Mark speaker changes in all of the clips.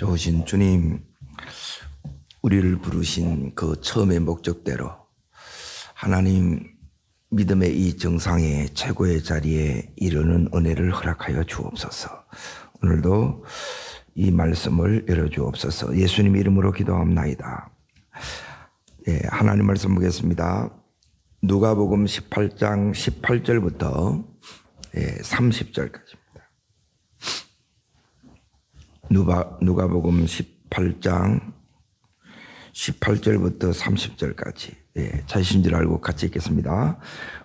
Speaker 1: 좋으신 주님, 우리를 부르신 그 처음의 목적대로 하나님 믿음의 이 정상의 최고의 자리에 이르는 은혜를 허락하여 주옵소서. 오늘도 이 말씀을 열어주옵소서. 예수님 이름으로 기도합나이다. 하나님 말씀 보겠습니다. 누가복음 18장 18절부터 30절까지입니다. 누가복음 18장 18절부터 30절까지 자신 줄 알고 같이 읽겠습니다.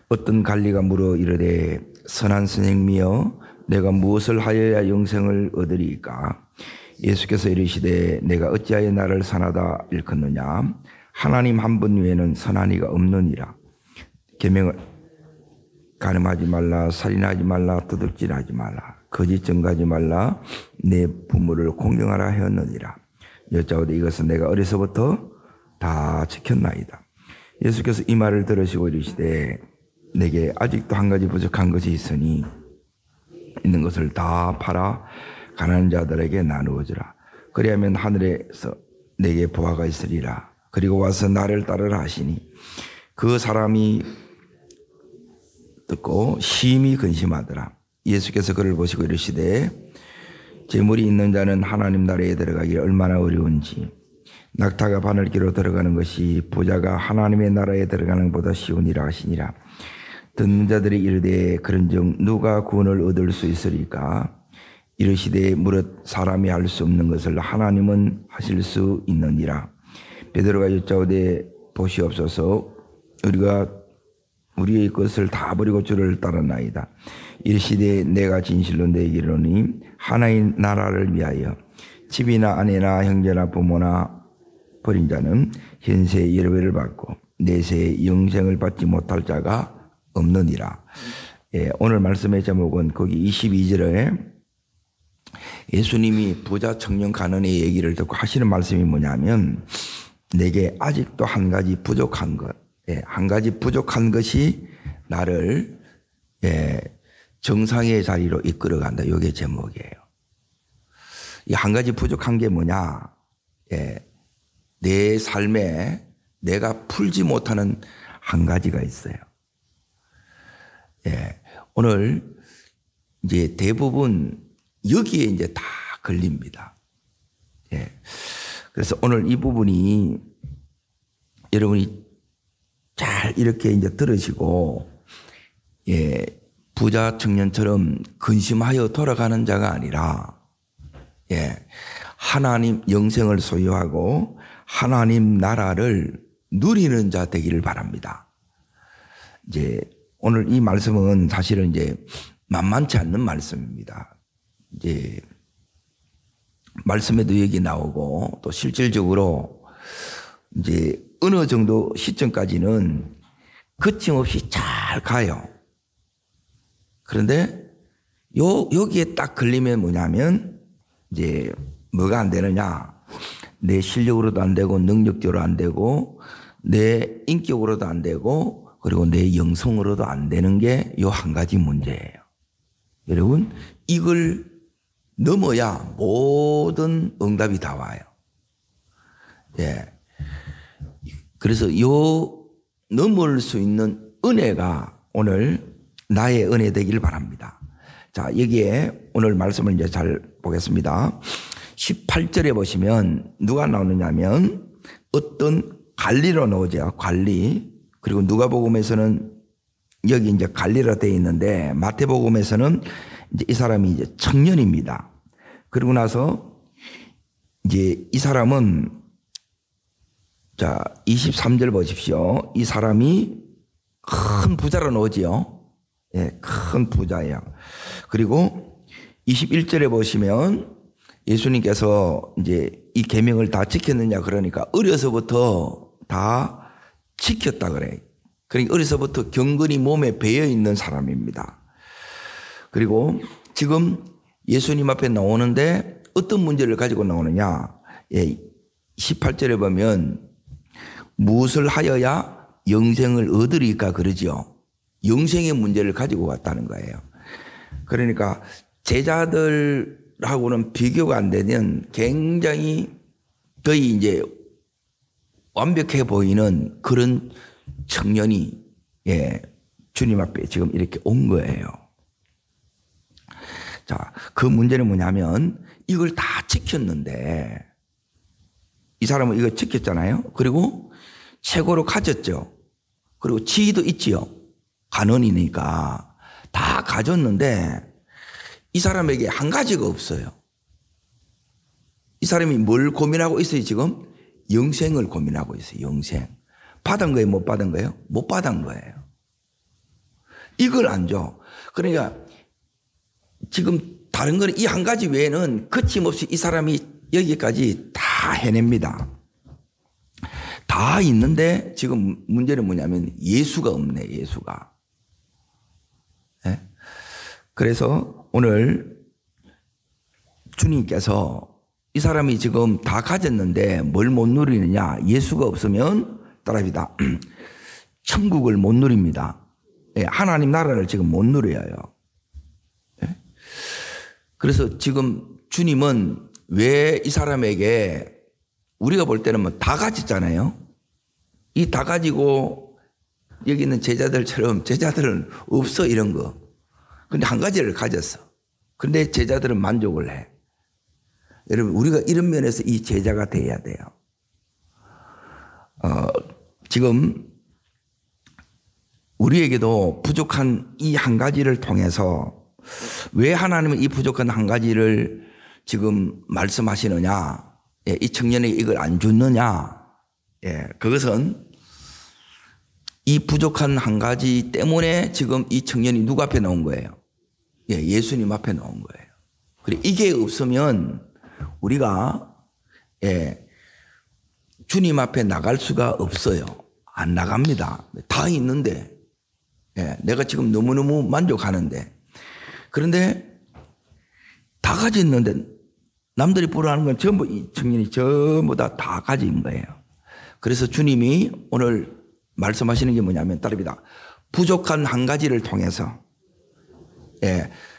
Speaker 1: 어떤 관리가 물어 이르되 선한 선생님이여 내가 무엇을 하여야 영생을 얻으리이까? 예수께서 이르시되 내가 어찌하여 나를 선하다 일컫느냐? 하나님 한 분 외에는 선한 이가 없느니라. 계명을 간음하지 말라, 살인하지 말라, 도둑질하지 말라, 거짓 증거하지 말라, 내 부모를 공경하라 하였느니라. 여짜오되 이것은 내가 어려서부터 다 지켰나이다. 예수께서 이 말을 들으시고 이르시되 내게 아직도 한 가지 부족한 것이 있으니 있는 것을 다 팔아 가난한 자들에게 나누어 주라. 그리하면 하늘에서 내게 보화가 있으리라. 그리고 와서 나를 따르라 하시니 그 사람이 듣고 심히 근심하더라. 예수께서 그를 보시고 이르시되 재물이 있는 자는 하나님 나라에 들어가기 얼마나 어려운지 낙타가 바늘기로 들어가는 것이 부자가 하나님의 나라에 들어가는 것보다 쉬우니라 하시니라. 듣는 자들이 이르되 그런즉 누가 구원을 얻을 수 있으리까? 이르시되 무릇 사람이 할 수 없는 것을 하나님은 하실 수 있느니라. 베드로가 여짜오되 보시옵소서 우리가 우리의 것을 다 버리고 주를 따랐나이다. 이르시되 내가 진실로 내게 이르노니 하나의 나라를 위하여 집이나 아내나 형제나 부모나 버린 자는 현세의 예배를 받고 내세의 영생을 받지 못할 자가 없느니라. 오늘 말씀의 제목은 거기 22절에 예수님이 부자 청년 가난의 얘기를 듣고 하시는 말씀이 뭐냐면 내게 아직도 한 가지 부족한 것, 한 가지 부족한 것이 나를 정상의 자리로 이끌어간다. 이게 제목이에요. 이 한 가지 부족한 게 뭐냐? 내 삶에 내가 풀지 못하는 한 가지가 있어요. 오늘 이제 대부분 여기에 이제 다 걸립니다. 그래서 오늘 이 부분이 여러분이 잘 이렇게 이제 들으시고, 부자 청년처럼 근심하여 돌아가는 자가 아니라, 하나님 영생을 소유하고 하나님 나라를 누리는 자 되기를 바랍니다. 이제 오늘 이 말씀은 사실은 이제 만만치 않는 말씀입니다. 이제 말씀에도 얘기 나오고 또 실질적으로 이제 어느 정도 시점까지는 거침없이 잘 가요. 그런데 여기에 딱 걸리면 뭐냐면 이제 뭐가 안 되느냐? 내 실력으로도 안 되고 능력적으로 안 되고 내 인격으로도 안 되고 그리고 내 영성으로도 안 되는 게 요 한 가지 문제예요. 여러분 이걸 넘어야 모든 응답이 다 와요. 그래서 요 넘을 수 있는 은혜가 오늘 나의 은혜 되기를 바랍니다. 자, 여기에 오늘 말씀을 이제 잘 보겠습니다. 18절에 보시면 누가 나오느냐면 어떤 관리로 나오죠. 관리. 그리고 누가복음에서는 여기 이제 관리로 되어 있는데 마태복음에서는 이제 이 사람이 이제 청년입니다. 그리고 나서 이제 이 사람은 자, 23절 보십시오. 이 사람이 큰 부자로 나오지요. 큰 부자예요. 그리고 21절에 보시면 예수님께서 이제 이 계명을 다 지켰느냐 그러니까 어려서부터 다 지켰다 그래. 그러니까 어려서부터 경건이 몸에 배어 있는 사람입니다. 그리고 지금 예수님 앞에 나오는데 어떤 문제를 가지고 나오느냐? 18절에 보면 무엇을 하여야 영생을 얻으리까 그러죠. 영생의 문제를 가지고 왔다는 거예요. 그러니까 제자들 하고는 비교가 안 되는 굉장히 거의 이제 완벽해 보이는 그런 청년이 주님 앞에 지금 이렇게 온 거예요. 자, 그 문제는 뭐냐면 이걸 다 지켰는데 이 사람은 이거 지켰잖아요. 그리고 최고로 가졌죠. 그리고 지위도 있지요. 간원이니까 다 가졌는데 이 사람에게 한 가지가 없어요. 이 사람이 뭘 고민하고 있어요 지금? 영생을 고민하고 있어요. 영생. 받은 거예요? 못 받은 거예요? 못 받은 거예요. 이걸 안 줘. 그러니까 지금 다른 거는 이 한 가지 외에는 거침없이 이 사람이 여기까지 다 해냅니다. 다 있는데 지금 문제는 뭐냐면 예수가 없네. 예수가. 네? 그래서 오늘 주님께서 이 사람이 지금 다 가졌는데 뭘 못 누리느냐? 예수가 없으면 따라합니다. 천국을 못 누립니다. 하나님 나라를 지금 못 누려요. 그래서 지금 주님은 왜 이 사람에게 우리가 볼 때는 뭐 다 가졌잖아요. 이 다 가지고 여기 있는 제자들처럼 제자들은 없어 이런 거. 근데 한 가지를 가졌어. 근데 제자들은 만족을 해. 여러분 우리가 이런 면에서 이 제자가 돼야 돼요. 지금 우리에게도 부족한 이 한 가지를 통해서 왜 하나님은 이 부족한 한 가지를 지금 말씀하시느냐, 이 청년에게 이걸 안 줬느냐, 그것은 이 부족한 한 가지 때문에 지금 이 청년이 누구 앞에 나온 거예요? 예수님 앞에 나온 거예요. 그리고 이게 없으면 우리가 주님 앞에 나갈 수가 없어요. 안 나갑니다. 다 있는데 내가 지금 너무너무 만족하는데 그런데 다 가졌는데 남들이 부러워하는 건 전부 이 청년이 전부 다 가진 거예요. 그래서 주님이 오늘 말씀하시는 게 뭐냐면 따릅니다. 부족한 한 가지를 통해서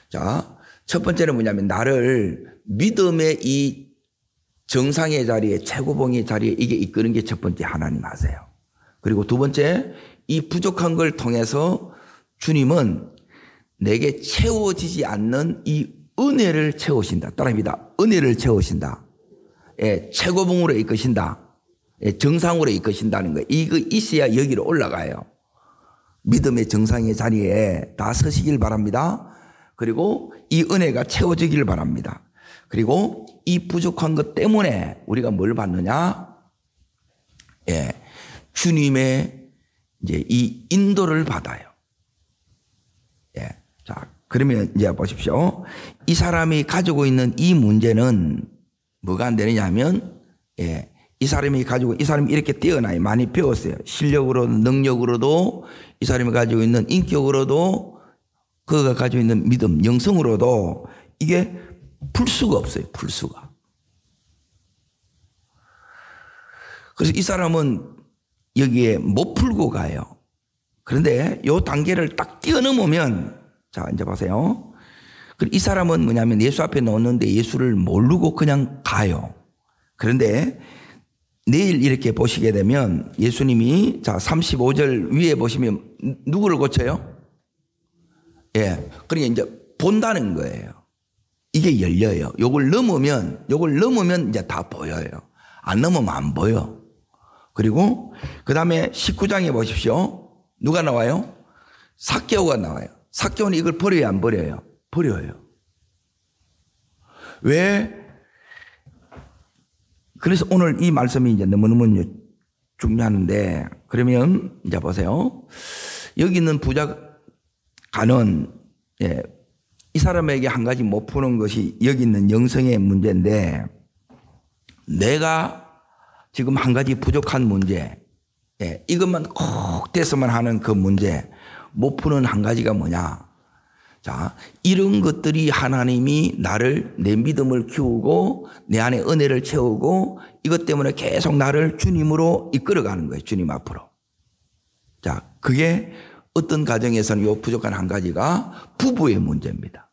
Speaker 1: 자, 첫 번째는 뭐냐면 나를 믿음의 이 정상의 자리에 최고봉의 자리에 이게 이끄는 게 첫 번째 하나님 하세요. 그리고 두 번째 이 부족한 걸 통해서 주님은 내게 채워지지 않는 이 은혜를 채우신다. 따라합니다. 은혜를 채우신다. 최고봉으로 이끄신다. 정상으로 이끄신다는 거예요. 이거 있어야 여기로 올라가요. 믿음의 정상의 자리에 다 서시길 바랍니다. 그리고 이 은혜가 채워지길 바랍니다. 그리고 이 부족한 것 때문에 우리가 뭘 받느냐? 주님의 이제 이 인도를 받아요. 자, 그러면 이제 보십시오. 이 사람이 가지고 있는 이 문제는 뭐가 안 되느냐 하면, 이 사람이 이렇게 뛰어나요. 많이 배웠어요. 실력으로도, 능력으로도, 이 사람이 가지고 있는 인격으로도, 그가 가지고 있는 믿음, 영성으로도 이게 풀 수가 없어요. 풀 수가. 그래서 이 사람은 여기에 못 풀고 가요. 그런데 이 단계를 딱 뛰어넘으면 자, 이제 보세요. 이 사람은 뭐냐면 예수 앞에 놓는데 예수를 모르고 그냥 가요. 그런데 내일 이렇게 보시게 되면 예수님이 자, 35절 위에 보시면 누구를 고쳐요? 그러니까 이제 본다는 거예요. 이게 열려요. 요걸 넘으면 이제 다 보여요. 안 넘으면 안 보여. 그리고 그 다음에 19장에 보십시오. 누가 나와요? 삭개오가 나와요. 삭개오는 이걸 버려요, 안 버려요? 버려요. 왜? 그래서 오늘 이 말씀이 이제 너무너무 중요한데, 그러면 이제 보세요. 여기 있는 부자가는, 이 사람에게 한 가지 못 푸는 것이 여기 있는 영성의 문제인데, 내가 지금 한 가지 부족한 문제, 이것만 꼭 됐으면 하는 그 문제, 못 푸는 한 가지가 뭐냐? 자, 이런 것들이 하나님이 내 믿음을 키우고 내 안에 은혜를 채우고 이것 때문에 계속 나를 주님으로 이끌어가는 거예요. 주님 앞으로. 자, 그게 어떤 가정에서는 이 부족한 한 가지가 부부의 문제입니다.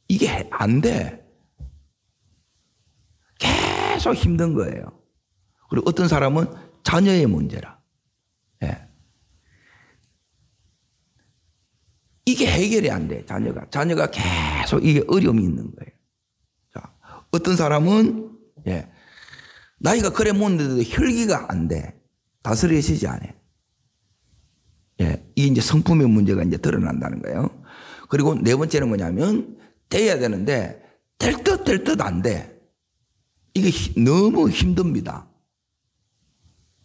Speaker 1: 이게 안 돼. 계속 힘든 거예요. 그리고 어떤 사람은 자녀의 문제라. 예. 이게 해결이 안 돼, 자녀가 계속 이게 어려움이 있는 거예요. 자, 어떤 사람은, 예, 나이가 그래 먹는데도 혈기가 안 돼. 다스려지지 않아. 예, 이게 이제 성품의 문제가 이제 드러난다는 거예요. 그리고 네 번째는 뭐냐면, 돼야 되는데, 될 듯 안 돼. 이게 너무 힘듭니다.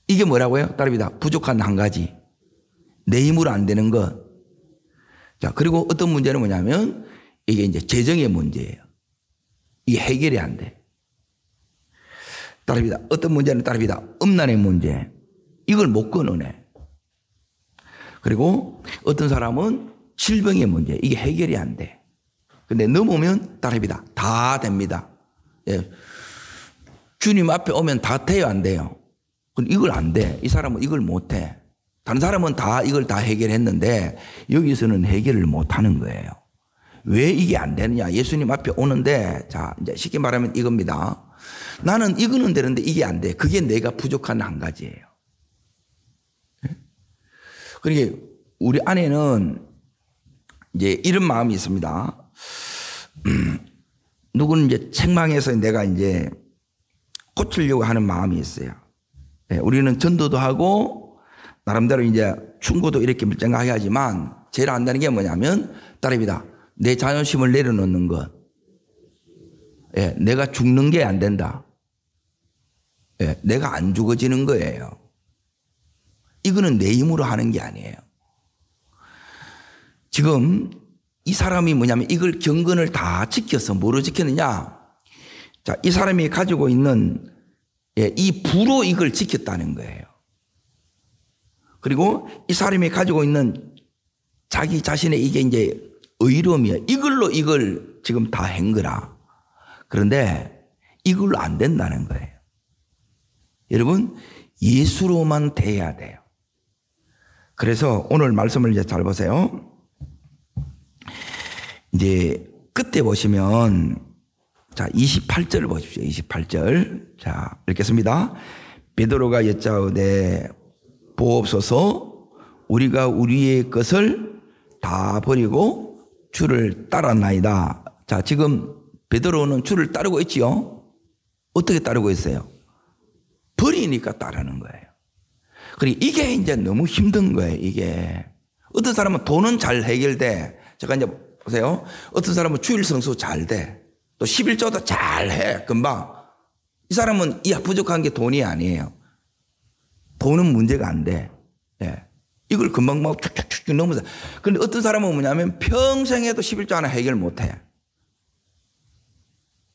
Speaker 1: 이게 뭐라고요? 따릅니다. 부족한 한 가지. 내 힘으로 안 되는 것. 자, 그리고 어떤 문제는 뭐냐면, 이게 이제 재정의 문제예요. 이게 해결이 안 돼. 따릅니다. 어떤 문제는 따릅니다. 음란의 문제. 이걸 못 끊어내. 그리고 어떤 사람은 질병의 문제. 이게 해결이 안 돼. 근데 넘으면 따릅니다. 다 됩니다. 예. 주님 앞에 오면 다 돼요, 안 돼요? 근데 이걸 안 돼. 이 사람은 이걸 못 해. 다른 사람은 이걸 다 해결했는데 여기서는 해결을 못 하는 거예요. 왜 이게 안 되느냐? 예수님 앞에 오는데, 자, 이제 쉽게 말하면 이겁니다. 나는 이거는 되는데 이게 안 돼. 그게 내가 부족한 한 가지예요. 그러니까 우리 안에는 이제 이런 마음이 있습니다. 누구는 이제 책망해서 내가 이제 고치려고 하는 마음이 있어요. 우리는 전도도 하고 나름대로 이제 충고도 이렇게 밀정하게 하지만 제일 안 되는 게 뭐냐면 따릅니다. 내 자존심을 내려놓는 것. 예, 내가 죽는 게 안 된다. 예, 내가 안 죽어지는 거예요. 이거는 내 힘으로 하는 게 아니에요. 지금 이 사람이 뭐냐면 이걸 경건을 다 지켜서 뭐로 지켰느냐? 자, 이 사람이 가지고 있는 이 부로 이걸 지켰다는 거예요. 그리고 이 사람이 가지고 있는 자기 자신의 이게 이제 의로움이에요. 이걸로 이걸 지금 다 한 거라. 그런데 이걸로 안 된다는 거예요. 여러분, 예수로만 돼야 돼요. 그래서 오늘 말씀을 이제 잘 보세요. 이제 끝에 보시면, 자, 28절 보십시오. 28절. 자, 읽겠습니다. 베드로가 여짜오되 보옵소서, 우리가 우리의 것을 다 버리고 주를 따랐나이다. 자, 지금 베드로는 주를 따르고 있지요. 어떻게 따르고 있어요? 버리니까 따르는 거예요. 그리고 이게 이제 너무 힘든 거예요. 이게 어떤 사람은 돈은 잘 해결돼. 제가 이제 보세요. 어떤 사람은 주일 성수 잘 돼. 또 11조도 잘 해. 금방. 이 사람은 이 부족한 게 돈이 아니에요. 돈은 문제가 안 돼. 예. 이걸 금방 막 쭉쭉쭉 넘어서. 그런데 어떤 사람은 뭐냐면 평생에도 11조 하나 해결 못 해.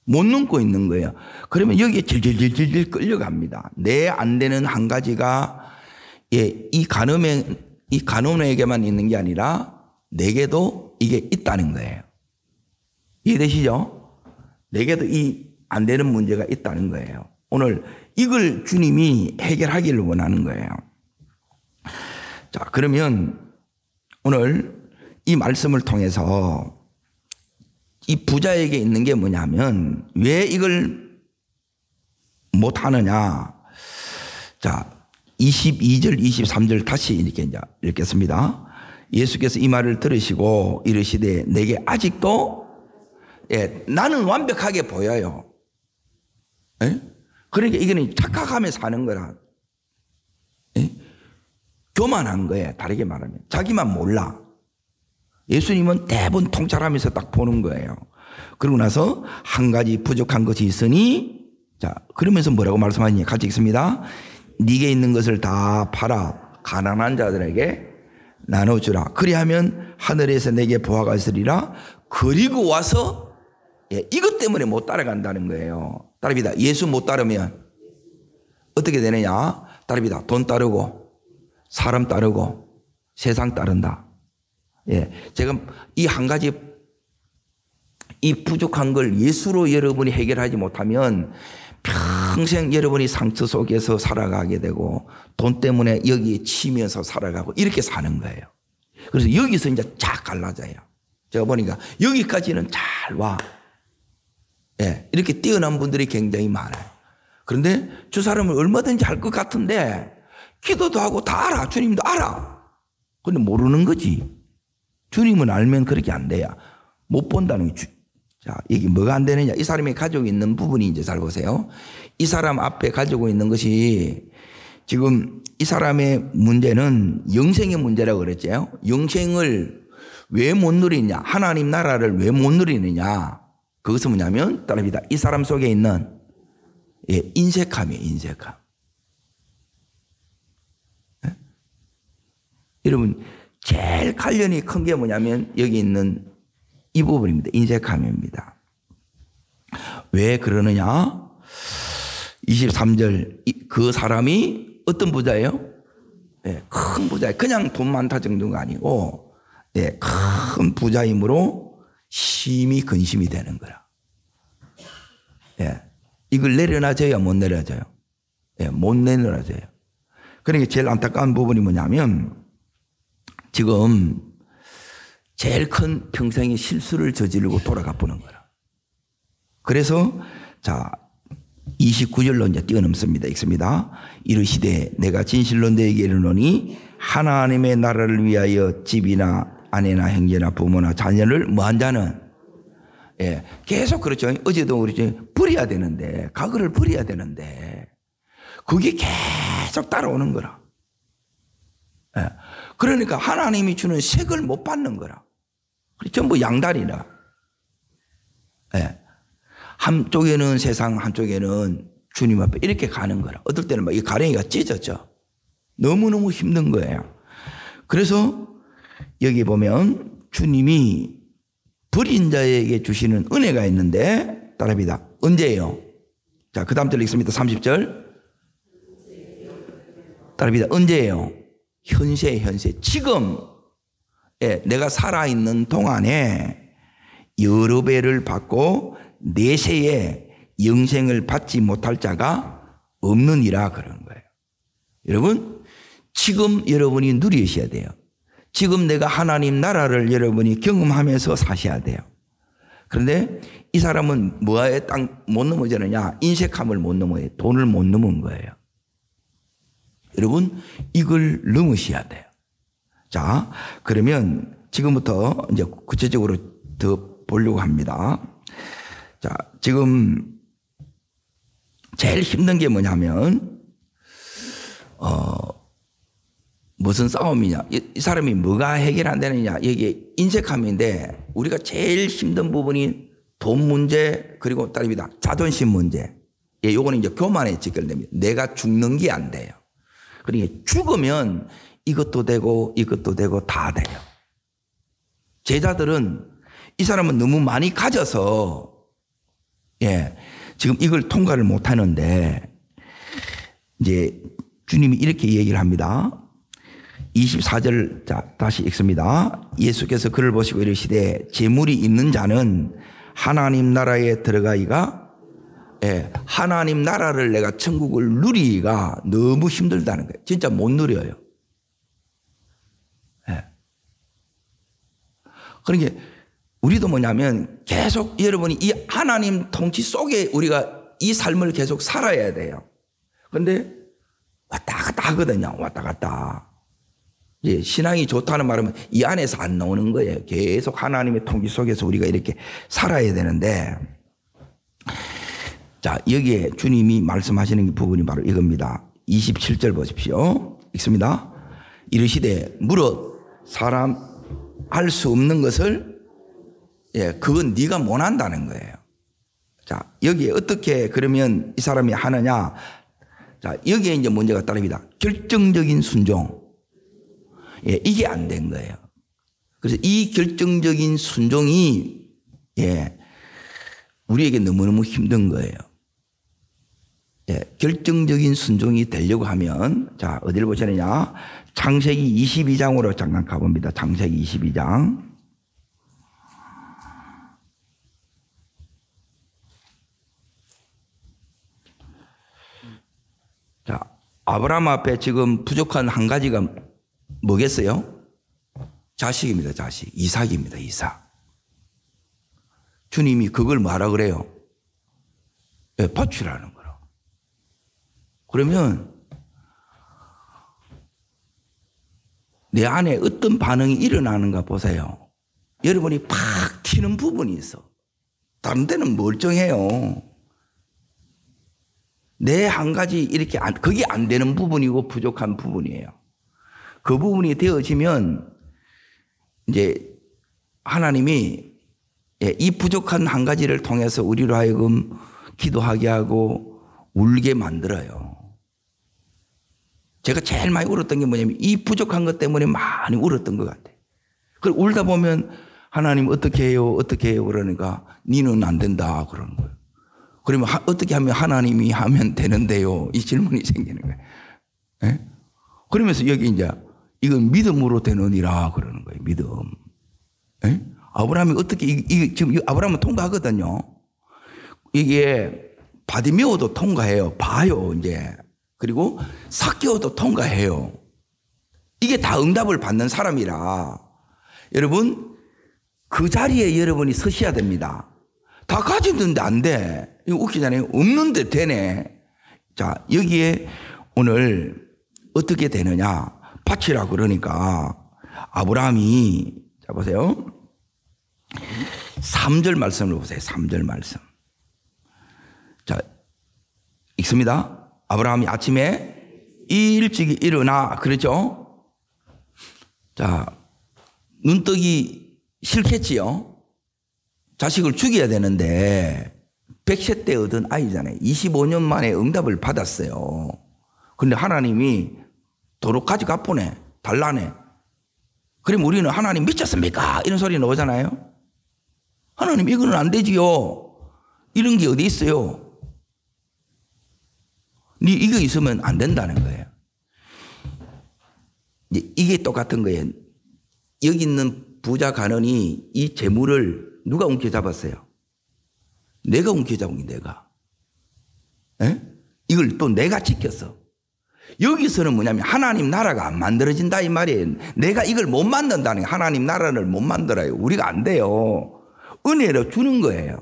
Speaker 1: 못 넘고 있는 거예요. 그러면 여기에 질질질질 끌려갑니다. 내 안 되는 한 가지가 이 간음에게만 있는 게 아니라 내게도 이게 있다는 거예요. 이해되시죠? 내게도 이 안 되는 문제가 있다는 거예요. 오늘 이걸 주님이 해결하기를 원하는 거예요. 자, 그러면 오늘 이 말씀을 통해서 이 부자에게 있는 게 뭐냐면 왜 이걸 못하느냐. 자, 22절 23절 다시 이렇게 이제 읽겠습니다. 예수께서 이 말을 들으시고 이르시되 내게 아직도 나는 완벽하게 보여요. 그러니까 이거는 착각하며 사는 거라. 교만한 거예요. 다르게 말하면 자기만 몰라. 예수님은 대부분 통찰하면서 딱 보는 거예요. 그러고 나서 한 가지 부족한 것이 있으니, 자, 그러면서 뭐라고 말씀하니? 같이 읽습니다. 네게 있는 것을 다 팔아 가난한 자들에게 나눠주라. 그리하면 하늘에서 내게 보화가 있으리라. 그리고 와서 이것 때문에 못 따라간다는 거예요. 따릅니다. 예수 못 따르면 어떻게 되느냐? 따릅니다. 돈 따르고 사람 따르고 세상 따른다. 예, 제가 이 한 가지 이 부족한 걸 예수로 여러분이 해결하지 못하면 평생 여러분이 상처 속에서 살아가게 되고 돈 때문에 여기에 치면서 살아가고 이렇게 사는 거예요. 그래서 여기서 이제 쫙 갈라져요. 제가 보니까 여기까지는 잘 와. 예, 이렇게 뛰어난 분들이 굉장히 많아요. 그런데 저 사람은 얼마든지 할 것 같은데 기도도 하고 다 알아. 주님도 알아. 근데 모르는 거지. 주님은 알면 그렇게 안 돼요. 못 본다는 게. 자, 이게 뭐가 안 되느냐. 이 사람이 가지고 있는 부분이 이제 잘 보세요. 이 사람 앞에 가지고 있는 것이 지금 이 사람의 문제는 영생의 문제라고 그랬죠. 영생을 왜 못 누리냐. 하나님 나라를 왜 못 누리느냐. 그것은 뭐냐면 따릅니다. 이 사람 속에 있는 인색함이에요. 인색함. 네? 여러분 제일 관련이 큰 게 뭐냐면 여기 있는 이 부분입니다. 인색함입니다. 왜 그러느냐? 23절 그 사람이 어떤 부자예요? 네, 큰 부자예요. 그냥 돈 많다 정도가 아니고 네, 큰 부자이므로 심히 근심이 되는 거라. 네, 이걸 내려놔줘야 못 내려줘요. 네, 못 내려놔줘요. 그러니까 제일 안타까운 부분이 뭐냐면 지금 제일 큰 평생의 실수를 저지르고 돌아가 보는 거라. 그래서 자 29절로 이제 뛰어넘습니다. 읽습니다. 이르시되 내가 진실로 너에게 이르노니 하나님의 나라를 위하여 집이나 아내나 형제나 부모나 자녀를 뭐한 자는 계속 그렇죠. 어제도 그렇죠. 버려야 되는데 과거를 버려야 되는데 그게 계속 따라오는 거라. 그러니까 하나님이 주는 색을 못 받는 거라. 전부 양다리라. 한쪽에는 세상, 한쪽에는 주님 앞에 이렇게 가는 거라. 어떨 때는 막 이 가랭이가 찢어져. 너무너무 힘든 거예요. 그래서 여기 보면 주님이 버린 자에게 주시는 은혜가 있는데 따라합니다. 언제예요? 자, 그 다음 절 읽습니다. 30절. 따라합니다. 언제예요? 현세. 지금 내가 살아있는 동안에 여러 배를 받고 내세에 영생을 받지 못할 자가 없느니라 그러는 거예요. 여러분 지금 여러분이 누리셔야 돼요. 지금 내가 하나님 나라를 여러분이 경험하면서 사셔야 돼요. 그런데 이 사람은 뭐에 딱 못 넘어지느냐? 인색함을 못 넘어요. 돈을 못 넘은 거예요. 여러분 이걸 넘으셔야 돼요. 자, 그러면 지금부터 이제 구체적으로 더 보려고 합니다. 자, 지금 제일 힘든 게 뭐냐면 무슨 싸움이냐? 이 사람이 뭐가 해결 안 되느냐? 이게 인색함인데 우리가 제일 힘든 부분이 돈 문제 그리고 따릅니다. 자존심 문제. 요거는 이제 교만에 직결됩니다. 내가 죽는 게 안 돼요. 그러니까 죽으면 이것도 되고 이것도 되고 다 돼요. 제자들은 이 사람은 너무 많이 가져서 지금 이걸 통과를 못 하는데 이제 주님이 이렇게 얘기를 합니다. 24절 자 다시 읽습니다. 예수께서 그를 보시고 이르시되 재물이 있는 자는 하나님 나라에 들어가기가 하나님 나라를 내가 천국을 누리기가 너무 힘들다는 거예요. 진짜 못 누려요. 그러니까 우리도 뭐냐면 계속 여러분이 이 하나님 통치 속에 우리가 이 삶을 계속 살아야 돼요. 그런데 왔다 갔다 하거든요. 왔다 갔다. 신앙이 좋다는 말은 이 안에서 안 나오는 거예요. 계속 하나님의 통치 속에서 우리가 이렇게 살아야 되는데 자, 여기에 주님이 말씀하시는 부분이 바로 이겁니다. 27절 보십시오. 읽습니다. 이르시되 무릇 사람 할 수 없는 것을 그건 네가 못 한다는 거예요. 자, 여기에 어떻게 그러면 이 사람이 하느냐? 자, 여기에 이제 문제가 따릅니다. 결정적인 순종. 이게 안 된 거예요. 그래서 이 결정적인 순종이 우리에게 너무너무 힘든 거예요. 결정적인 순종이 되려고 하면 자, 어디를 보시느냐? 창세기 22장으로 잠깐 가봅니다. 창세기 22장. 자, 아브라함 앞에 지금 부족한 한 가지가 뭐겠어요? 자식입니다. 자식. 이삭입니다. 이삭. 주님이 그걸 뭐하라 그래요? 바치라는 거라. 그러면 내 안에 어떤 반응이 일어나는가 보세요. 여러분이 팍 튀는 부분이 있어. 다른 데는 멀쩡해요. 내 한 가지 이렇게 그게 안 되는 부분이고 부족한 부분이에요. 그 부분이 되어지면 이제 하나님이 이 부족한 한 가지를 통해서 우리로 하여금 기도하게 하고 울게 만들어요. 제가 제일 많이 울었던 게 뭐냐면 이 부족한 것 때문에 많이 울었던 것 같아요. 그리고 울다 보면 하나님 어떻게 해요? 어떻게 해요? 그러니까 니는 안 된다 그러는 거예요. 그러면 어떻게 하면 하나님이 하면 되는데요? 이 질문이 생기는 거예요. 예? 그러면서 여기 이제 이건 믿음으로 되느니라 그러는 거예요. 믿음. 예? 아브라함이 어떻게 이게 지금 아브라함은 통과하거든요. 이게 바디메오도 통과해요. 봐요 이제. 그리고 삭개오도 통과해요. 이게 다 응답을 받는 사람이라 여러분 그 자리에 여러분이 서셔야 됩니다. 다 가졌는데 안 돼. 이거 웃기잖아요. 없는데 되네. 자, 여기에 오늘 어떻게 되느냐. 바치라 그러니까 아브라함이 자 보세요. 3절 말씀을 보세요. 3절 말씀. 자, 읽습니다. 아브라함이 아침에 일찍이 일어나 그랬죠. 자, 눈뜨기 싫겠지요. 자식을 죽여야 되는데 100세 때 얻은 아이잖아요. 25년 만에 응답을 받았어요. 그런데 하나님이 도로 가져가 보내. 달라네. 그럼 우리는 하나님 미쳤습니까? 이런 소리 나오잖아요. 하나님 이거는 안 되지요. 이런 게 어디 있어요. 이거 있으면 안 된다는 거예요. 이게 똑같은 거예요. 여기 있는 부자 간원이 이 재물을 누가 움켜잡았어요? 내가 움켜잡은 게 내가. 에? 이걸 또 내가 지켰어. 여기서는 뭐냐면 하나님 나라가 안 만들어진다 이 말이에요. 내가 이걸 못 만든다는 거예요. 하나님 나라를 못 만들어요. 우리가 안 돼요. 은혜로 주는 거예요.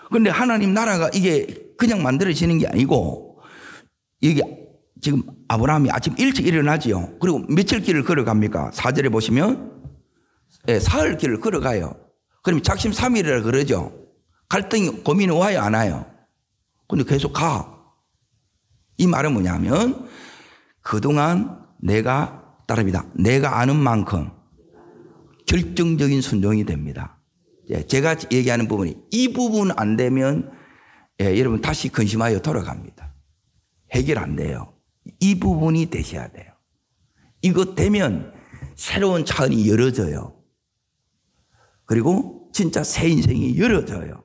Speaker 1: 그런데 하나님 나라가 이게 그냥 만들어지는 게 아니고 여기 지금 아브라함이 아침 일찍 일어나지요. 그리고 며칠 길을 걸어갑니까? 4절에 보시면 사흘 길을 걸어가요. 그러면 작심삼일이라 그러죠. 갈등이 고민이 와요 안 와요? 근데 계속 가. 이 말은 뭐냐면 그동안 내가 따릅니다. 내가 아는 만큼 결정적인 순종이 됩니다. 제가 얘기하는 부분이 이 부분 안 되면 여러분 다시 근심하여 돌아갑니다. 해결 안 돼요. 이 부분이 되셔야 돼요. 이거 되면 새로운 차원이 열어져요. 그리고 진짜 새 인생이 열어져요.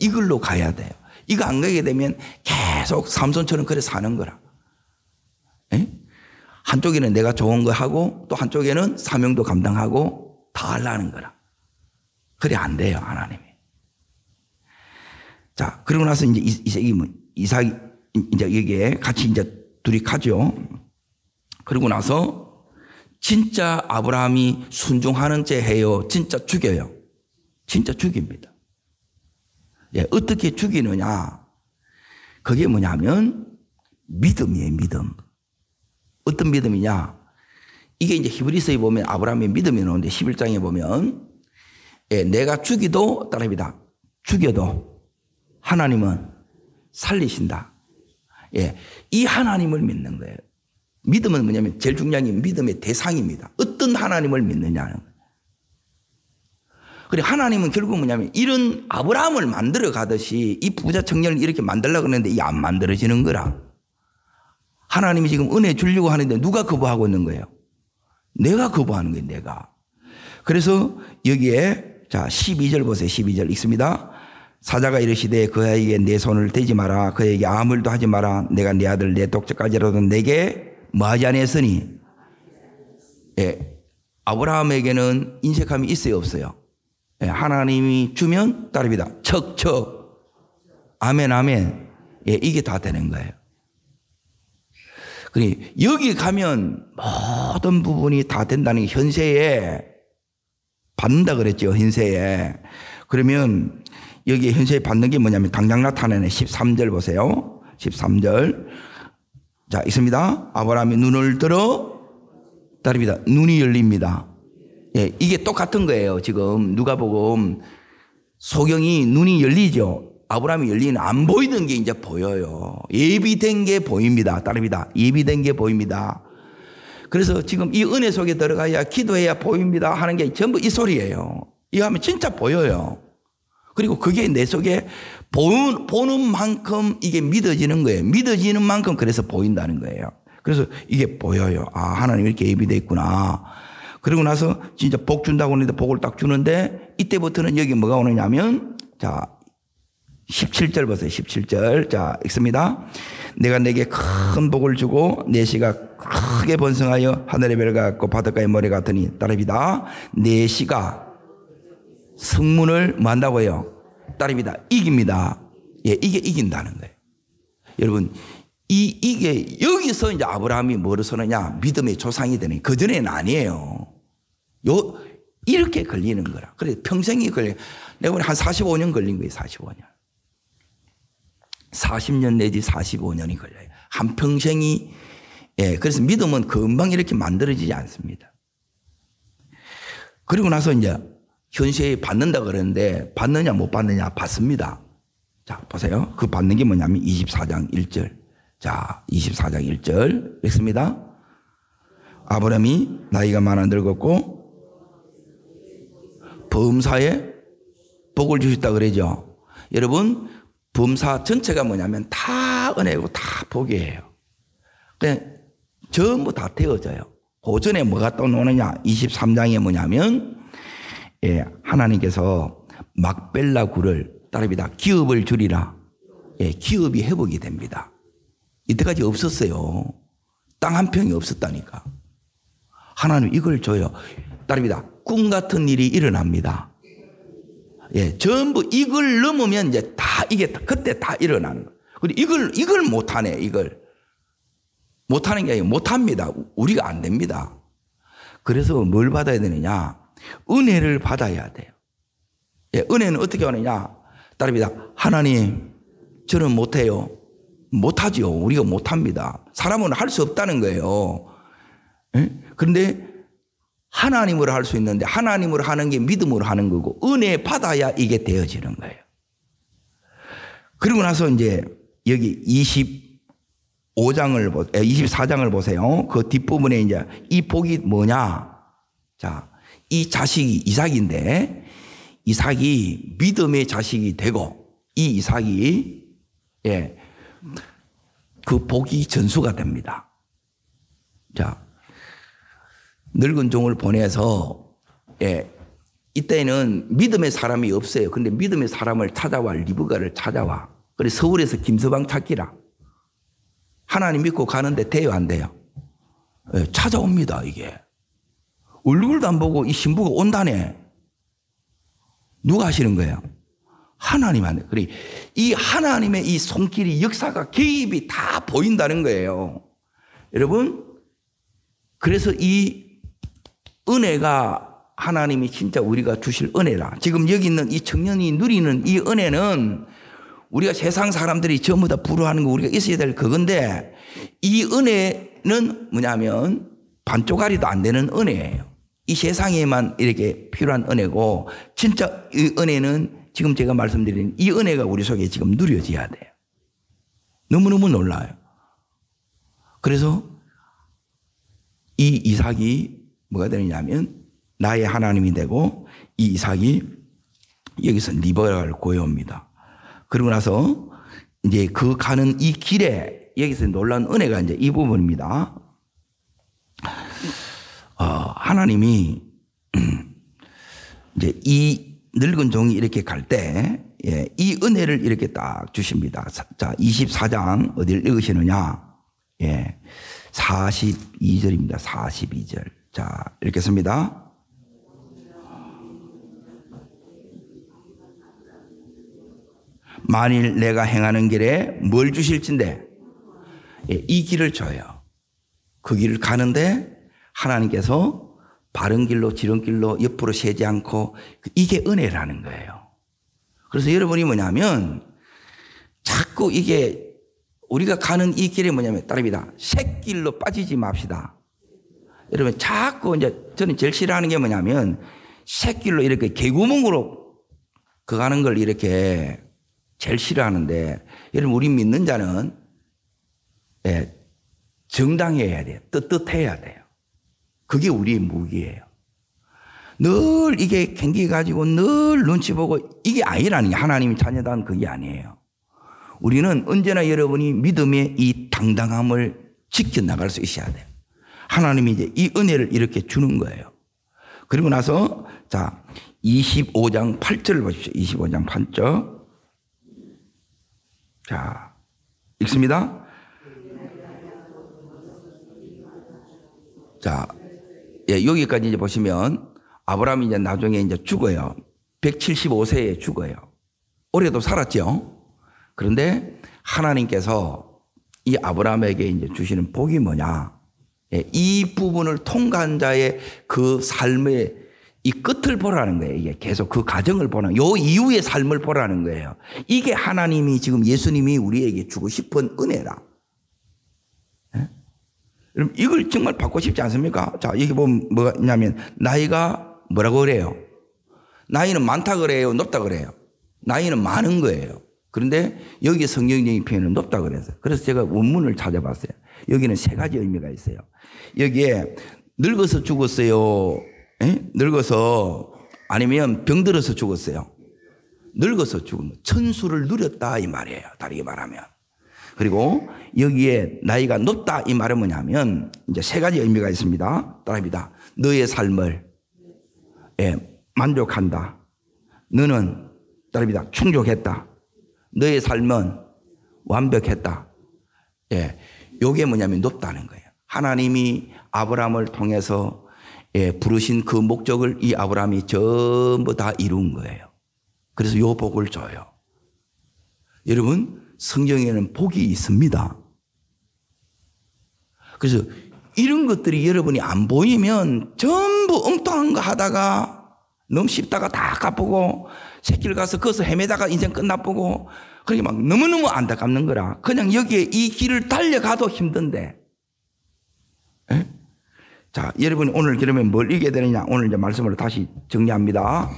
Speaker 1: 이걸로 가야 돼요. 이거 안 가게 되면 계속 삼손처럼 그래 사는 거라. 한쪽에는 내가 좋은 거 하고 또 한쪽에는 사명도 감당하고 다 하려는 거라. 그래 안 돼요 하나님이. 자 그러고 나서 이제 이삭이 이제 여기에 같이 이제 둘이 가죠. 그러고 나서 진짜 아브라함이 순종하는 죄 해요. 진짜 죽여요. 진짜 죽입니다. 어떻게 죽이느냐? 그게 뭐냐면 믿음이에요. 믿음. 어떤 믿음이냐? 이게 이제 히브리서에 보면 아브라함의 믿음이 나오는데 11장에 보면 내가 죽이도 따릅니다. 죽여도 하나님은 살리신다. 이 하나님을 믿는 거예요. 믿음은 뭐냐면 제일 중요한 게 믿음의 대상입니다. 어떤 하나님을 믿느냐는 거예요. 그리고 하나님은 결국 뭐냐면 이런 아브라함을 만들어 가듯이 이 부자 청년을 이렇게 만들려고 하는데 이게 안 만들어지는 거라. 하나님이 지금 은혜 주려고 하는데 누가 거부하고 있는 거예요? 내가 거부하는 거예요. 내가. 그래서 여기에 자 12절 보세요. 12절 읽습니다. 사자가 이르시되 그에게 내 손을 대지 마라. 그에게 아무 일도 하지 마라. 내가 네 아들 내 독자까지라도 내게 뭐하지 아니했으니. 아브라함에게는 인색함이 있어요 없어요? 하나님이 주면 따릅니다. 척척 아멘 아멘. 이게 다 되는 거예요. 그러니 여기 가면 모든 부분이 다 된다는 게 현세에 받는다 그랬죠. 현세에. 그러면 여기 현세에 받는 게 뭐냐면 당장 나타나네. 13절 보세요. 13절. 자, 있습니다. 아브라함이 눈을 들어 따릅니다. 눈이 열립니다. 예, 이게 똑같은 거예요. 지금 누가복음 소경이 눈이 열리죠. 아브라함이 열리는 안 보이던 게 이제 보여요. 예비된 게 보입니다. 따릅니다. 예비된 게 보입니다. 그래서 지금 이 은혜 속에 들어가야 기도해야 보입니다 하는 게 전부 이 소리예요. 이거 하면 진짜 보여요. 그리고 그게 내 속에 보는 만큼 이게 믿어지는 거예요. 믿어지는 만큼 그래서 보인다는 거예요. 그래서 이게 보여요. 아, 하나님 이렇게 예비되어 있구나. 그러고 나서 진짜 복 준다고 하는데 복을 딱 주는데 이때부터는 여기 뭐가 오느냐면 자 17절 보세요. 17절. 자, 읽습니다. 내가 내게 큰 복을 주고 내 씨가 크게 번성하여 하늘의 별 같고 바닷가의 모래 같으니 따릅니다. 내 씨가 성문을 뭐 한다고 해요? 따릅니다. 이깁니다. 예, 이게 이긴다는 거예요. 여러분, 이게 여기서 이제 아브라함이 뭐로 서느냐? 믿음의 조상이 되는, 그전에는 아니에요. 이렇게 걸리는 거라. 그래서 평생이 걸려. 내가 보니 한 45년 걸린 거예요, 45년. 40년 내지 45년이 걸려요. 한 평생이, 예, 그래서 믿음은 금방 이렇게 만들어지지 않습니다. 그리고 나서 이제 현세에 받는다 그러는데 받느냐 못 받느냐 받습니다. 자, 보세요. 그 받는 게 뭐냐면 24장 1절. 자, 24장 1절 읽습니다. 아브라함이 나이가 많아 늙었고 범사에 복을 주셨다 그러죠. 여러분, 범사 전체가 뭐냐면 다 은혜고 다 복이에요. 그냥 전부 다 태워져요. 그 전에 뭐가 또 나오느냐? 23장에 뭐냐면 예, 하나님께서 막벨라 굴을 따릅니다. 기업을 줄이라. 예, 기업이 회복이 됩니다. 이때까지 없었어요. 땅 한 평이 없었다니까. 하나님 이걸 줘요. 따릅니다. 꿈 같은 일이 일어납니다. 예, 전부 이걸 넘으면 이제 다 이게 그때 다 일어나는 거예요. 그리고 이걸 못하네. 이걸 못하는 게 아니라 못합니다. 우리가 안 됩니다. 그래서 뭘 받아야 되느냐? 은혜를 받아야 돼요. 예, 은혜는 어떻게 하느냐? 따릅니다. 하나님, 저는 못해요. 못하죠. 우리가 못합니다. 사람은 할 수 없다는 거예요. 예? 그런데 하나님으로 할 수 있는데 하나님으로 하는 게 믿음으로 하는 거고 은혜 받아야 이게 되어지는 거예요. 그리고 나서 이제 여기 24장을 보세요. 그 뒷부분에 이제 이 복이 뭐냐? 자, 이 자식이 이삭인데 이삭이 믿음의 자식이 되고 이 이삭이 예, 그 복이 전수가 됩니다. 자, 늙은 종을 보내서 예, 이때는 믿음의 사람이 없어요. 근데 믿음의 사람을 찾아와 리브가를 찾아와. 그래서 서울에서 김서방 찾기라. 하나님 믿고 가는데 돼요 안 돼요? 예, 찾아옵니다. 이게. 얼굴도 안 보고 이 신부가 온다네. 누가 하시는 거예요? 하나님한테. 그래, 이 하나님의 이 손길이 역사가 개입이 다 보인다는 거예요. 여러분, 그래서 이 은혜가 하나님이 진짜 우리가 주실 은혜라. 지금 여기 있는 이 청년이 누리는 이 은혜는 우리가 세상 사람들이 전부 다 부러워하는 거 우리가 있어야 될 그건데 이 은혜는 뭐냐면 반쪽짜리도 안 되는 은혜예요. 이 세상에만 이렇게 필요한 은혜고 진짜 이 은혜는 지금 제가 말씀드린 이 은혜가 우리 속에 지금 누려져야 돼요. 너무너무 놀라요. 그래서 이 이삭이 뭐가 되느냐면 나의 하나님이 되고 이 이삭이 여기서 리브가를 구해옵니다. 그리고 나서 이제 그 가는 이 길에 여기서 놀라운 은혜가 이제 이 부분입니다. 하나님이 이제 이 늙은 종이 이렇게 갈 때, 예, 이 은혜를 이렇게 딱 주십니다. 자, 24장 어디를 읽으시느냐? 예, 42절입니다. 42절. 자, 읽겠습니다. 만일 내가 행하는 길에 뭘 주실진데, 예, 이 길을 줘요. 그 길을 가는데 하나님께서 바른 길로 지름길로 옆으로 세지 않고 이게 은혜라는 거예요. 그래서 여러분이 뭐냐면 자꾸 이게 우리가 가는 이 길이 뭐냐면 딸입니다. 샛길로 빠지지 맙시다. 여러분 자꾸 이제 저는 제일 싫어하는 게 뭐냐면 샛길로 이렇게 개구멍으로 가는 걸 이렇게 제일 싫어하는데 여러분 우리 믿는 자는 정당해야 돼요. 떳떳해야 돼요. 그게 우리의 무기예요. 늘 이게 경계가지고 늘 눈치 보고 이게 아니라는 게 하나님이 자녀다는 그게 아니에요. 우리는 언제나 여러분이 믿음의 이 당당함을 지켜나갈 수 있어야 돼요. 하나님이 이제 이 은혜를 이렇게 주는 거예요. 그리고 나서 자 25장 8절을 보십시오. 25장 8절. 자 읽습니다. 자 여기까지 이제 보시면 아브라함이 이제 나중에 이제 죽어요. 175세에 죽어요. 올해도 살았죠. 그런데 하나님께서 이 아브라함에게 이제 주시는 복이 뭐냐? 이 부분을 통과한 자의 그 삶의 이 끝을 보라는 거예요. 이게 계속 그 과정을 보라는, 요 이후의 삶을 보라는 거예요. 이게 하나님이 지금 예수님이 우리에게 주고 싶은 은혜다. 여러분 이걸 정말 받고 싶지 않습니까? 자 여기 보면 뭐냐면 나이가 뭐라고 그래요? 나이는 많다 그래요? 높다 그래요? 나이는 많은 거예요. 그런데 여기 성경적인 표현은 높다 그랬어요. 그래서 제가 원문을 찾아봤어요. 여기는 세 가지 의미가 있어요. 여기에 늙어서 죽었어요. 늙어서 아니면 병들어서 죽었어요. 늙어서 죽은 거. 천수를 누렸다 이 말이에요. 다르게 말하면. 그리고 여기에 나이가 높다 이 말은 뭐냐면 이제 세 가지 의미가 있습니다. 따라합니다. 너의 삶을 만족한다. 너는 따라합니다. 충족했다. 너의 삶은 완벽했다. 요게 뭐냐면 높다는 거예요. 하나님이 아브라함을 통해서 부르신 그 목적을 이 아브라함이 전부 다 이룬 거예요. 그래서 요 복을 줘요. 여러분 성경에는 복이 있습니다. 그래서 이런 것들이 여러분이 안 보이면 전부 엉뚱한 거 하다가 너무 쉽다가 다 갚고 새길 가서 거기서 헤매다가 인생 끝나보고 그렇게 막 너무너무 안타깝는 거라. 그냥 여기에 이 길을 달려가도 힘든데. 자, 여러분이 오늘 그러면 뭘 읽게 되느냐? 오늘 이제 말씀을 다시 정리합니다.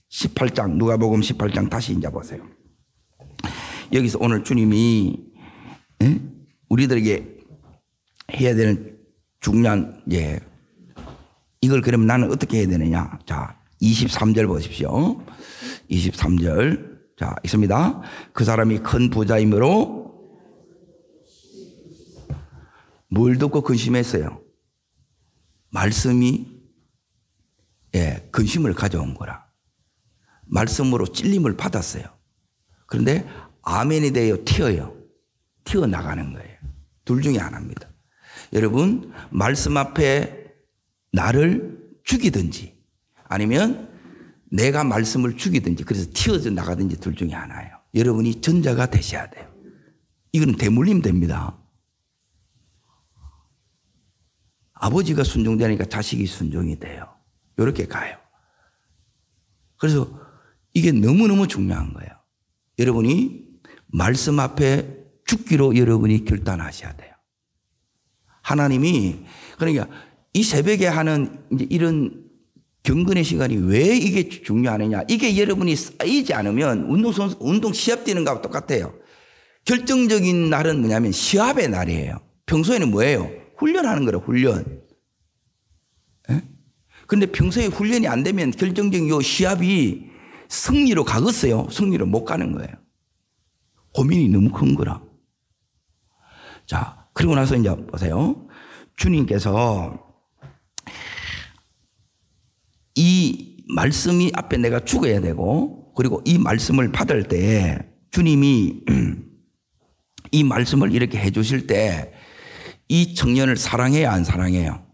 Speaker 1: 18장, 누가복음 18장 다시 이제 보세요. 여기서 오늘 주님이 우리들에게 해야 되는 중요한 이걸 그러면 나는 어떻게 해야 되느냐? 자, 23절 보십시오. 23절. 자, 있습니다. 그 사람이 큰 부자이므로 뭘 듣고 근심했어요? 말씀이 근심을 가져온 거라. 말씀으로 찔림을 받았어요. 그런데 아멘이 되어 튀어나가는 거예요. 둘 중에 하나입니다. 여러분 말씀 앞에 나를 죽이든지 아니면 내가 말씀을 죽이든지 그래서 튀어져 나가든지 둘 중에 하나예요. 여러분이 전자가 되셔야 돼요. 이건 대물림 됩니다. 아버지가 순종되니까 자식이 순종이 돼요. 이렇게 가요. 그래서 이게 너무너무 중요한 거예요. 여러분이 말씀 앞에 죽기로 여러분이 결단하셔야 돼요. 하나님이 그러니까 이 새벽에 하는 이제 이런 경건의 시간이 왜 이게 중요하느냐. 이게 여러분이 쌓이지 않으면 운동 시합 뛰는 거하고 똑같아요. 결정적인 날은 뭐냐면 시합의 날이에요. 평소에는 뭐예요? 훈련하는 거라 훈련. 그런데 평소에 훈련이 안 되면 결정적인 요 시합이 승리로 가겠어요? 승리로 못 가는 거예요. 고민이 너무 큰 거라. 자, 그리고 나서 이제 보세요. 주님께서 이 말씀이 앞에 내가 죽어야 되고 그리고 이 말씀을 받을 때 주님이 이 말씀을 이렇게 해 주실 때 이 청년을 사랑해요, 안 사랑해요?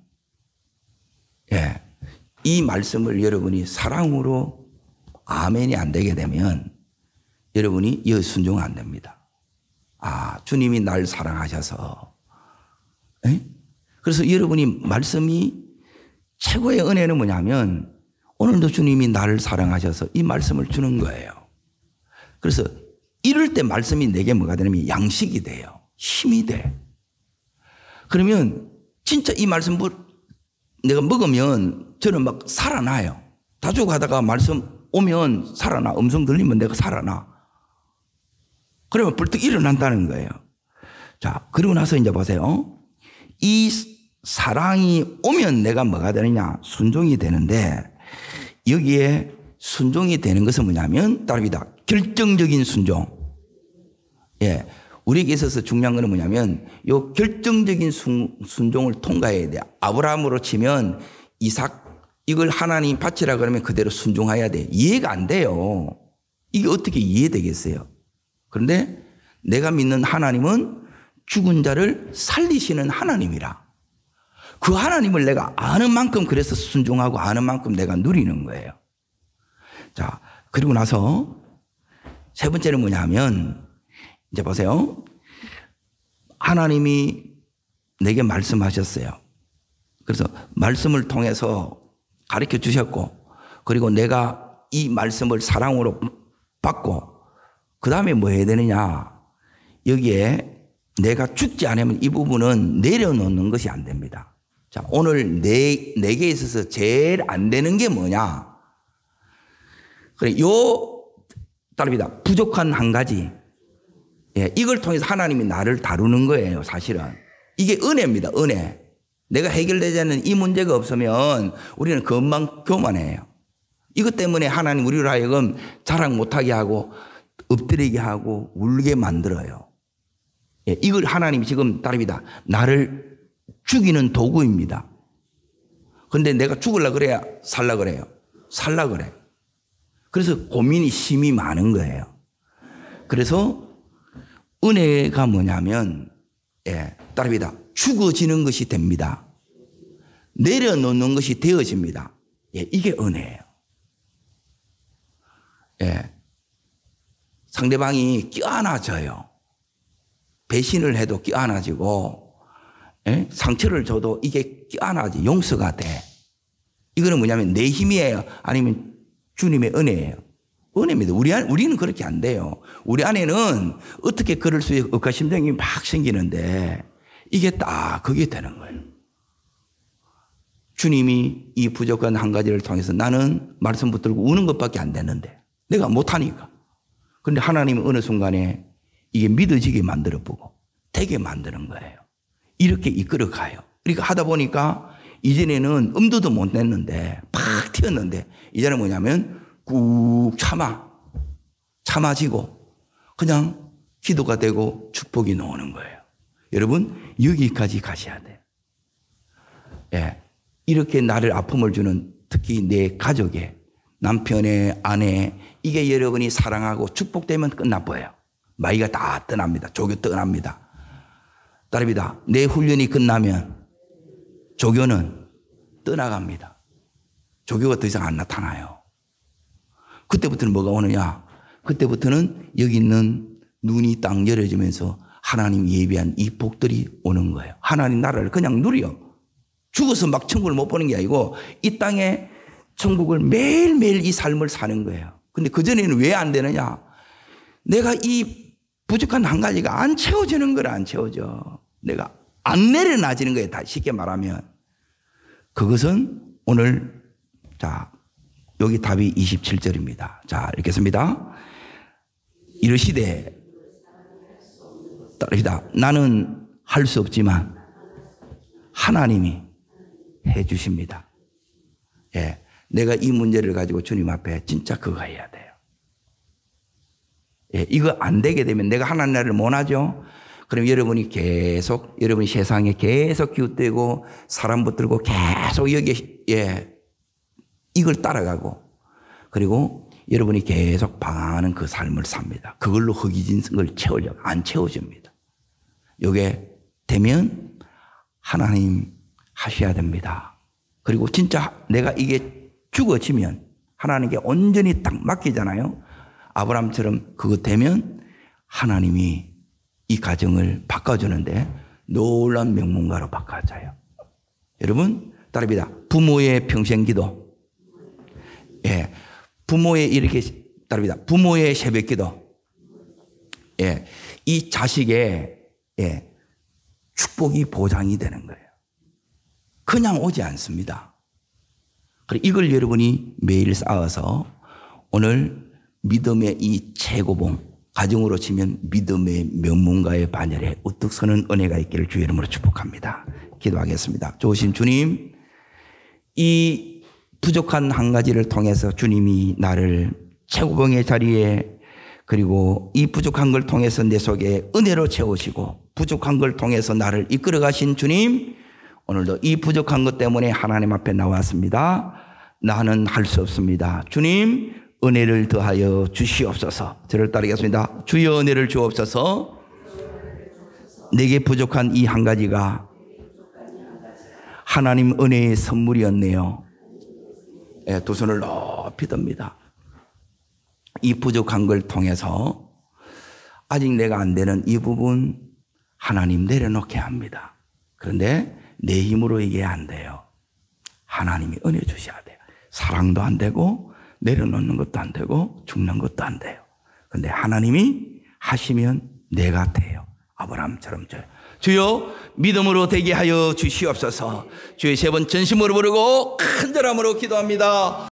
Speaker 1: 이 말씀을 여러분이 사랑으로 아멘이 안 되게 되면 여러분이 이 순종 안 됩니다. 아, 주님이 날 사랑하셔서. 그래서 여러분이 말씀이 최고의 은혜는 뭐냐면 오늘도 주님이 나를 사랑하셔서 이 말씀을 주는 거예요. 그래서 이럴 때 말씀이 내게 뭐가 되냐면 양식이 돼요. 힘이 돼. 그러면 진짜 이 말씀 내가 먹으면 저는 막 살아나요. 다죽하다가 말씀 오면 살아나. 음성 들리면 내가 살아나. 그러면 벌떡 일어난다는 거예요. 자, 그러고 나서 이제 보세요. 이 사랑이 오면 내가 뭐가 되느냐? 순종이 되는데, 여기에 순종이 되는 것은 뭐냐면 따릅니다. 결정적인 순종. 예. 우리에게 있어서 중요한 것은 뭐냐면 이 결정적인 순종을 통과해야 돼요. 아브라함으로 치면 이삭, 이걸 하나님 바치라 그러면 그대로 순종해야 돼. 이해가 안 돼요. 이게 어떻게 이해되겠어요? 그런데 내가 믿는 하나님은 죽은 자를 살리시는 하나님이라. 그 하나님을 내가 아는 만큼 그래서 순종하고 아는 만큼 내가 누리는 거예요. 자, 그리고 나서 세 번째는 뭐냐면 이제 보세요. 하나님이 내게 말씀하셨어요. 그래서 말씀을 통해서 가르쳐 주셨고, 그리고 내가 이 말씀을 사랑으로 받고, 그 다음에 뭐 해야 되느냐? 여기에 내가 죽지 않으면 이 부분은 내려놓는 것이 안 됩니다. 자, 오늘 내게 있어서 제일 안 되는 게 뭐냐? 그래, 따릅니다. 부족한 한 가지. 예, 이걸 통해서 하나님이 나를 다루는 거예요, 사실은. 이게 은혜입니다, 은혜. 내가 해결되지 않는 이 문제가 없으면 우리는 그것만 교만해요. 이것 때문에 하나님 우리로 하여금 자랑 못하게 하고 엎드리게 하고 울게 만들어요. 예, 이걸 하나님이 지금 따릅니다. 나를 죽이는 도구입니다. 그런데 내가 죽으려고 그래야 살라 그래요. 살라 그래. 그래서 고민이 심이 많은 거예요. 그래서 은혜가 뭐냐면, 예, 따릅니다. 죽어지는 것이 됩니다. 내려놓는 것이 되어집니다. 예, 이게 은혜예요. 예. 상대방이 껴안아져요. 배신을 해도 껴안아지고, 예? 상처를 줘도 이게 껴안아지, 용서가 돼. 이거는 뭐냐면 내 힘이에요? 아니면 주님의 은혜예요? 은혜입니다. 우리는 그렇게 안 돼요. 우리 안에는 어떻게 그럴 수 있고 의가심정이 막 생기는데 이게 딱 그게 되는 거예요. 주님이 이 부족한 한 가지를 통해서 나는 말씀 붙들고 우는 것밖에 안 되는데 내가 못하니까. 그런데 하나님은 어느 순간에 이게 믿어지게 만들어 보고 되게 만드는 거예요. 이렇게 이끌어 가요. 그러니까 하다 보니까 이전에는 엄두도 못 냈는데 팍 튀었는데 이제는 뭐냐면 꾹 참아지고 그냥 기도가 되고 축복이 나오는 거예요. 여러분 여기까지 가셔야 돼요. 예, 이렇게 나를 아픔을 주는 특히 내 가족에 남편의 아내 이게 여러분이 사랑하고 축복되면 끝나버려요. 마이가 다 떠납니다. 조교 떠납니다. 따릅니다. 내 훈련이 끝나면 조교는 떠나갑니다. 조교가 더 이상 안 나타나요. 그때부터는 뭐가 오느냐? 그때부터는 여기 있는 눈이 딱 열어지면서 하나님 예비한 이 복들이 오는 거예요. 하나님 나라를 그냥 누려. 죽어서 막 천국을 못 보는 게 아니고 이 땅에 천국을 매일매일 이 삶을 사는 거예요. 근데 그전에는 왜 안 되느냐? 내가 이 부족한 한 가지가 안 채워지는 거라 안 채워져. 내가 안 내려놔지는 거예요. 다 쉽게 말하면. 그것은 오늘 자 여기 답이 27절입니다. 자 읽겠습니다. 이르시되 따릅니다. 나는 할 수 없지만 하나님이 해 주십니다. 예, 내가 이 문제를 가지고 주님 앞에 진짜 그거 해야 돼요. 예, 이거 안 되게 되면 내가 하나님 나라를 못 하죠. 그럼 여러분이 계속 여러분이 세상에 계속 기웃대고 사람 붙들고 계속 여기 이걸 따라가고 그리고 여러분이 계속 방황하는 그 삶을 삽니다. 그걸로 허기진 걸 채우려고 안 채워집니다. 이게 되면 하나님 하셔야 됩니다. 그리고 진짜 내가 이게 죽어지면 하나님께 온전히 딱 맡기잖아요. 아브라함처럼 그거 되면 하나님이 이 가정을 바꿔주는데 놀라운 명문가로 바꿔줘요. 여러분 따릅니다. 부모의 평생 기도. 예, 부모의 이렇게 따릅니다. 부모의 새벽 기도. 예, 이 자식의 예, 축복이 보장이 되는 거예요. 그냥 오지 않습니다. 그리고 이걸 여러분이 매일 쌓아서 오늘 믿음의 이 최고봉, 가정으로 치면 믿음의 명문가의 반열에 우뚝 서는 은혜가 있기를 주의 이름으로 축복합니다. 기도하겠습니다. 좋으신 주님, 이 부족한 한 가지를 통해서 주님이 나를 최고봉의 자리에, 그리고 이 부족한 걸 통해서 내 속에 은혜로 채우시고 부족한 걸 통해서 나를 이끌어 가신 주님, 오늘도 이 부족한 것 때문에 하나님 앞에 나왔습니다. 나는 할 수 없습니다. 주님, 은혜를 더하여 주시옵소서. 저를 따르겠습니다. 주여 은혜를 주옵소서. 내게 부족한 이 한 가지가 하나님 은혜의 선물이었네요. 예, 두 손을 높이 듭니다. 이 부족한 걸 통해서 아직 내가 안 되는 이 부분 하나님 내려놓게 합니다. 그런데 내 힘으로 이게 안 돼요. 하나님이 은혜 주셔야 돼요. 사랑도 안 되고 내려놓는 것도 안 되고 죽는 것도 안 돼요. 그런데 하나님이 하시면 내가 돼요. 아브라함처럼 주여 믿음으로 되게 하여 주시옵소서. 주의 세 번 전심으로 부르고 간절함으로 기도합니다.